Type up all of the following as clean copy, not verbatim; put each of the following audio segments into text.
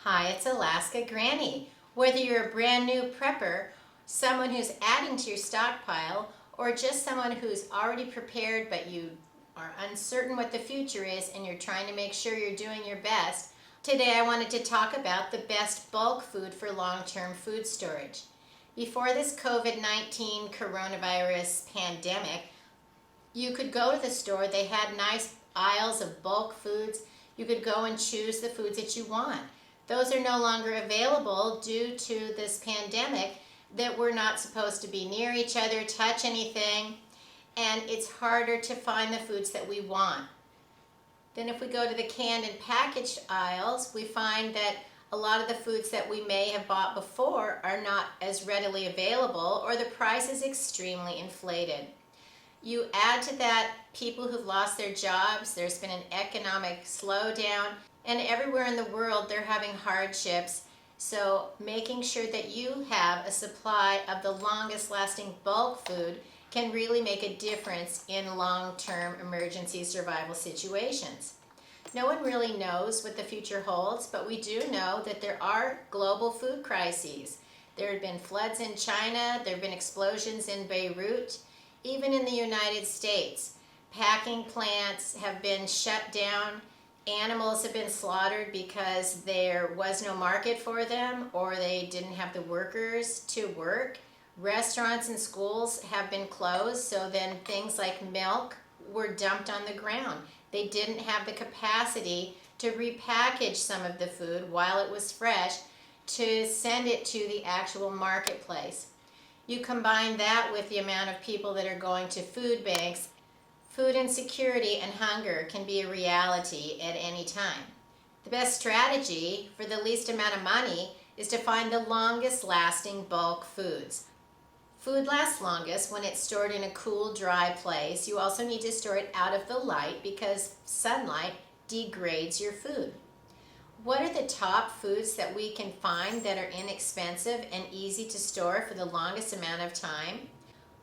Hi, it's Alaska Granny. Whether you're a brand new prepper, someone who's adding to your stockpile, or just someone who's already prepared but you are uncertain what the future is and you're trying to make sure you're doing your best, today I wanted to talk about the best bulk food for long-term food storage. Before this COVID-19 coronavirus pandemic, you could go to the store. They had nice aisles of bulk foods. You could go and choose the foods that you want. Those are no longer available due to this pandemic, that we're not supposed to be near each other, touch anything, and it's harder to find the foods that we want. Then if we go to the canned and packaged aisles, we find that a lot of the foods that we may have bought before are not as readily available, or the price is extremely inflated. You add to that people who've lost their jobs. There's been an economic slowdown, and everywhere in the world they're having hardships. So making sure that you have a supply of the longest lasting bulk food can really make a difference in long-term emergency survival situations. No one really knows what the future holds, but we do know that there are global food crises. There have been floods in China, there have been explosions in Beirut. Even in the United States, packing plants have been shut down. Animals have been slaughtered because there was no market for them, or they didn't have the workers to work. Restaurants and schools have been closed, so then things like milk were dumped on the ground. They didn't have the capacity to repackage some of the food while it was fresh to send it to the actual marketplace. You combine that with the amount of people that are going to food banks, food insecurity and hunger can be a reality at any time. The best strategy for the least amount of money is to find the longest lasting bulk foods. Food lasts longest when it's stored in a cool, dry place. You also need to store it out of the light because sunlight degrades your food. What are the top foods that we can find that are inexpensive and easy to store for the longest amount of time?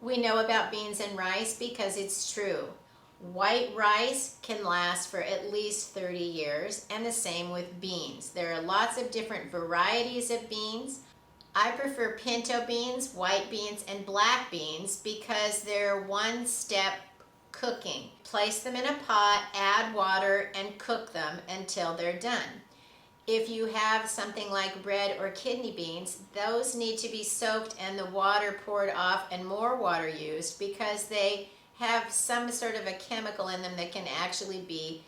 We know about beans and rice because it's true. White rice can last for at least 30 years, and the same with beans. There are lots of different varieties of beans. I prefer pinto beans, white beans, and black beans because they're one-step cooking. Place them in a pot, add water, and cook them until they're done. If you have something like red or kidney beans, those need to be soaked and the water poured off and more water used because they have some sort of a chemical in them that can actually be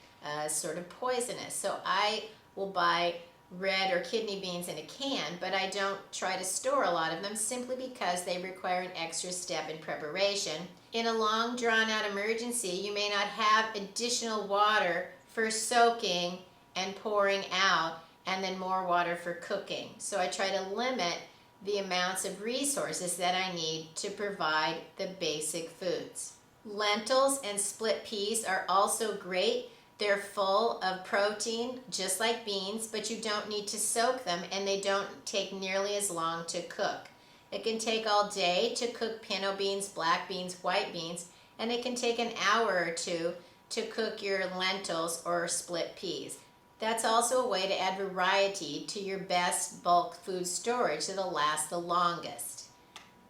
sort of poisonous. So I will buy red or kidney beans in a can, but I don't try to store a lot of them simply because they require an extra step in preparation. In a long drawn-out emergency, you may not have additional water for soaking and pouring out, and then more water for cooking. So I try to limit the amounts of resources that I need to provide the basic foods. Lentils and split peas are also great. They're full of protein, just like beans, but you don't need to soak them, and they don't take nearly as long to cook. It can take all day to cook pinto beans, black beans, white beans, and it can take an hour or two to cook your lentils or split peas. That's also a way to add variety to your best bulk food storage that'll last the longest.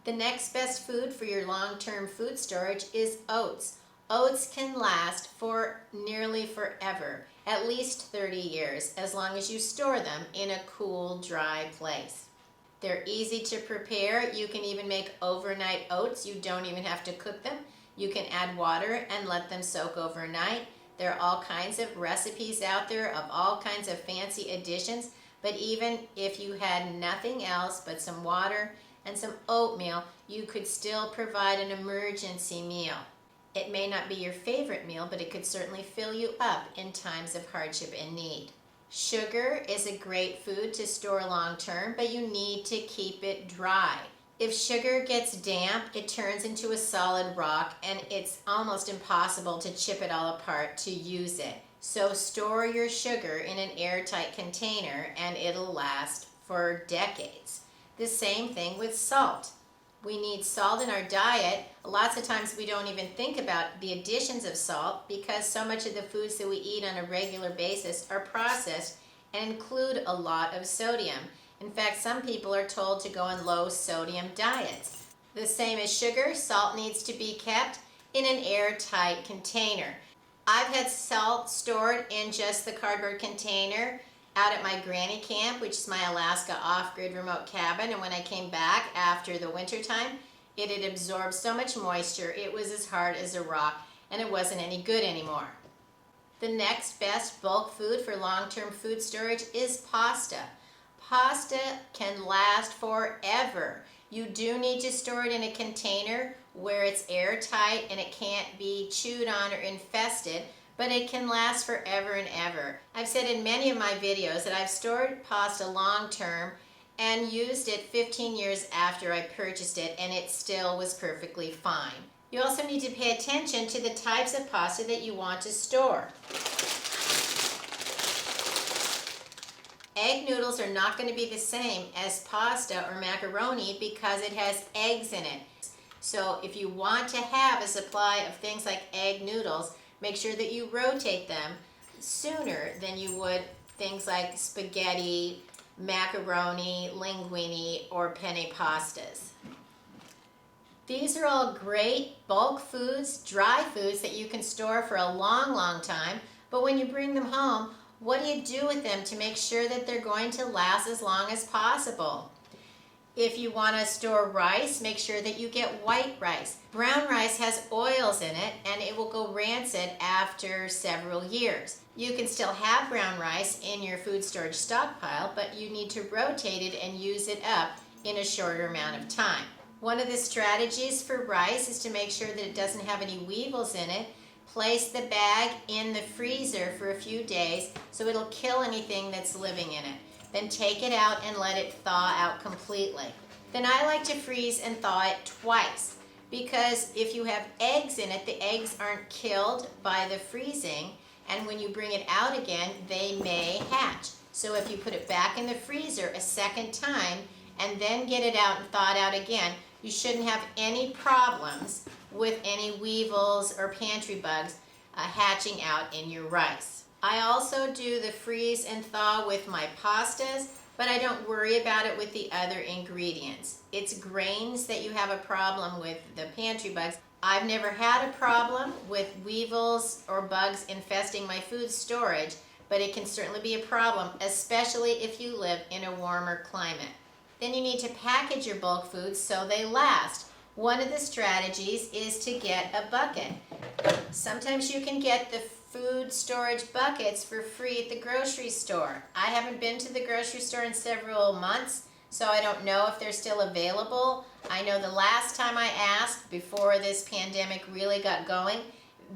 The next best food for your long-term food storage is oats. Oats can last for nearly forever, at least 30 years, as long as you store them in a cool, dry place. They're easy to prepare. You can even make overnight oats. You don't even have to cook them. You can add water and let them soak overnight. There are all kinds of recipes out there of all kinds of fancy additions, but even if you had nothing else but some water and some oatmeal, you could still provide an emergency meal. It may not be your favorite meal, but it could certainly fill you up in times of hardship and need. Sugar is a great food to store long term, but you need to keep it dry. If sugar gets damp, it turns into a solid rock, and it's almost impossible to chip it all apart to use it. So store your sugar in an airtight container and it'll last for decades. The same thing with salt. We need salt in our diet. Lots of times we don't even think about the additions of salt because so much of the foods that we eat on a regular basis are processed and include a lot of sodium. In fact, some people are told to go on low sodium diets. The same as sugar, salt needs to be kept in an airtight container. I've had salt stored in just the cardboard container out at my granny camp, which is my Alaska off-grid remote cabin, and when I came back after the winter time, it had absorbed so much moisture it was as hard as a rock, and it wasn't any good anymore. The next best bulk food for long-term food storage is pasta. Pasta can last forever. You do need to store it in a container where it's airtight and it can't be chewed on or infested, but it can last forever and ever. I've said in many of my videos that I've stored pasta long term and used it 15 years after I purchased it, and it still was perfectly fine. You also need to pay attention to the types of pasta that you want to store. Egg noodles are not going to be the same as pasta or macaroni because it has eggs in it. So if you want to have a supply of things like egg noodles, make sure that you rotate them sooner than you would things like spaghetti, macaroni, linguine, or penne pastas. These are all great bulk foods, dry foods that you can store for a long, long time, but when you bring them home, what do you do with them to make sure that they're going to last as long as possible? If you want to store rice, make sure that you get white rice. Brown rice has oils in it and it will go rancid after several years. You can still have brown rice in your food storage stockpile, but you need to rotate it and use it up in a shorter amount of time. One of the strategies for rice is to make sure that it doesn't have any weevils in it. Place the bag in the freezer for a few days so it'll kill anything that's living in it. Then take it out and let it thaw out completely. Then I like to freeze and thaw it twice, because if you have eggs in it, the eggs aren't killed by the freezing, and when you bring it out again, they may hatch. So if you put it back in the freezer a second time and then get it out and thaw it out again, you shouldn't have any problems with any weevils or pantry bugs hatching out in your rice. I also do the freeze and thaw with my pastas, but I don't worry about it with the other ingredients. It's grains that you have a problem with the pantry bugs. I've never had a problem with weevils or bugs infesting my food storage, but it can certainly be a problem, especially if you live in a warmer climate. Then you need to package your bulk foods so they last. One of the strategies is to get a bucket. Sometimes you can get the food storage buckets for free at the grocery store. I haven't been to the grocery store in several months, so I don't know if they're still available. I know the last time I asked, before this pandemic really got going,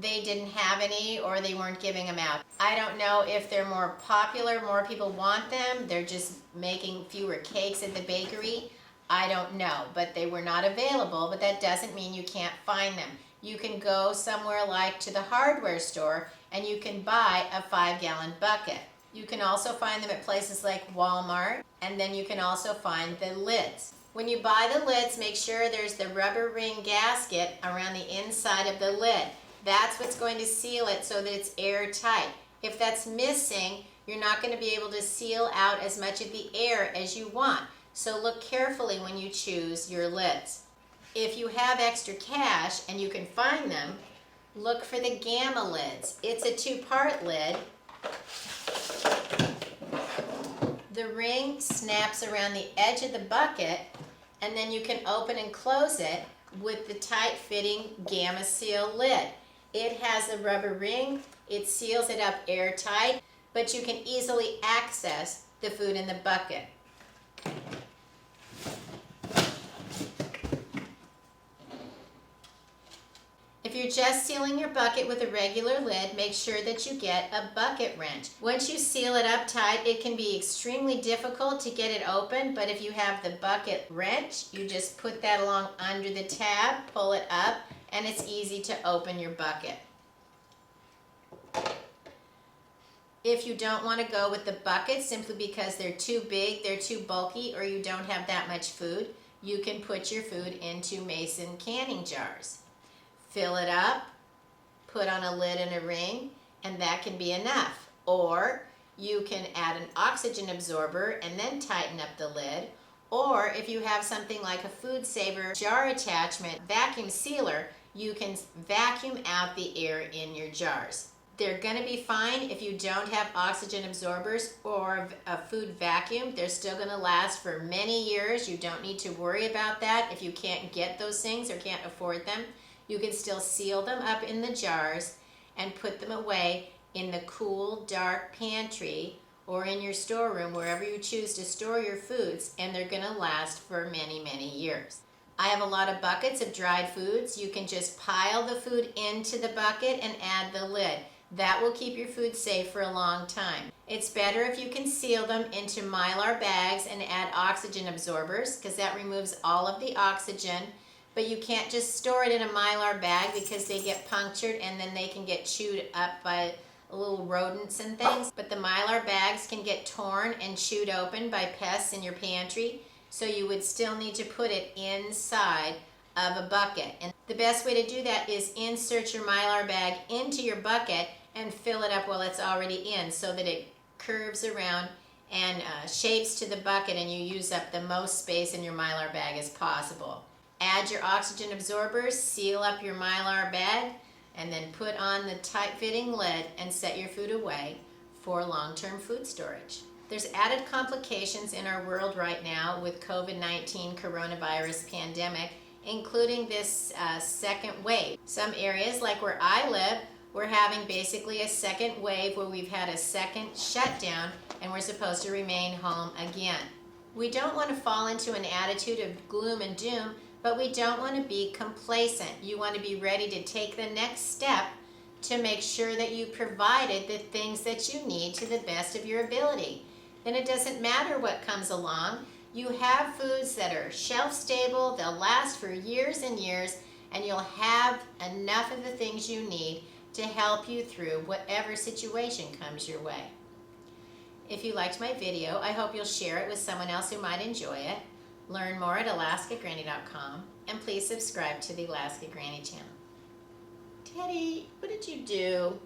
they didn't have any or they weren't giving them out. I don't know if they're more popular, more people want them, they're just making fewer cakes at the bakery. I don't know, but they were not available, but that doesn't mean you can't find them. You can go somewhere like to the hardware store and you can buy a 5-gallon bucket. You can also find them at places like Walmart, and then you can also find the lids. When you buy the lids, make sure there's the rubber ring gasket around the inside of the lid. That's what's going to seal it so that it's airtight. If that's missing, you're not going to be able to seal out as much of the air as you want. So look carefully when you choose your lids. If you have extra cash and you can find them, look for the Gamma lids. It's a 2-part lid. The ring snaps around the edge of the bucket, and then you can open and close it with the tight-fitting Gamma Seal lid. It has a rubber ring. It seals it up airtight, but you can easily access the food in the bucket. If you're just sealing your bucket with a regular lid, make sure that you get a bucket wrench. Once you seal it up tight, it can be extremely difficult to get it open, but if you have the bucket wrench, you just put that along under the tab, pull it up, and it's easy to open your bucket. If you don't want to go with the bucket simply because they're too big, they're too bulky, or you don't have that much food, you can put your food into mason canning jars. Fill it up, put on a lid and a ring, and that can be enough. Or you can add an oxygen absorber and then tighten up the lid. Or if you have something like a food saver jar attachment vacuum sealer, you can vacuum out the air in your jars. They're going to be fine if you don't have oxygen absorbers or a food vacuum. They're still going to last for many years. You don't need to worry about that. If you can't get those things or can't afford them, you can still seal them up in the jars and put them away in the cool, dark pantry or in your storeroom, wherever you choose to store your foods, and they're going to last for many, many years. I have a lot of buckets of dried foods. You can just pile the food into the bucket and add the lid. That will keep your food safe for a long time. It's better if you can seal them into Mylar bags and add oxygen absorbers, because that removes all of the oxygen. But you can't just store it in a Mylar bag because they get punctured and then they can get chewed up by little rodents and things. But the Mylar bags can get torn and chewed open by pests in your pantry, so you would still need to put it inside of a bucket. And the best way to do that is insert your Mylar bag into your bucket and fill it up while it's already in, so that it curves around and shapes to the bucket and you use up the most space in your Mylar bag as possible. Add your oxygen absorbers, seal up your Mylar bag, and then put on the tight-fitting lid and set your food away for long-term food storage. There's added complications in our world right now with COVID-19 coronavirus pandemic, including this second wave. Some areas, like where I live, we're having basically a second wave where we've had a second shutdown and we're supposed to remain home again. We don't want to fall into an attitude of gloom and doom, but we don't want to be complacent. You want to be ready to take the next step to make sure that you provided the things that you need to the best of your ability. Then it doesn't matter what comes along. You have foods that are shelf stable, they'll last for years and years, and you'll have enough of the things you need to help you through whatever situation comes your way. If you liked my video, I hope you'll share it with someone else who might enjoy it. Learn more at alaskagranny.com, and please subscribe to the Alaska Granny channel. Teddy, what did you do?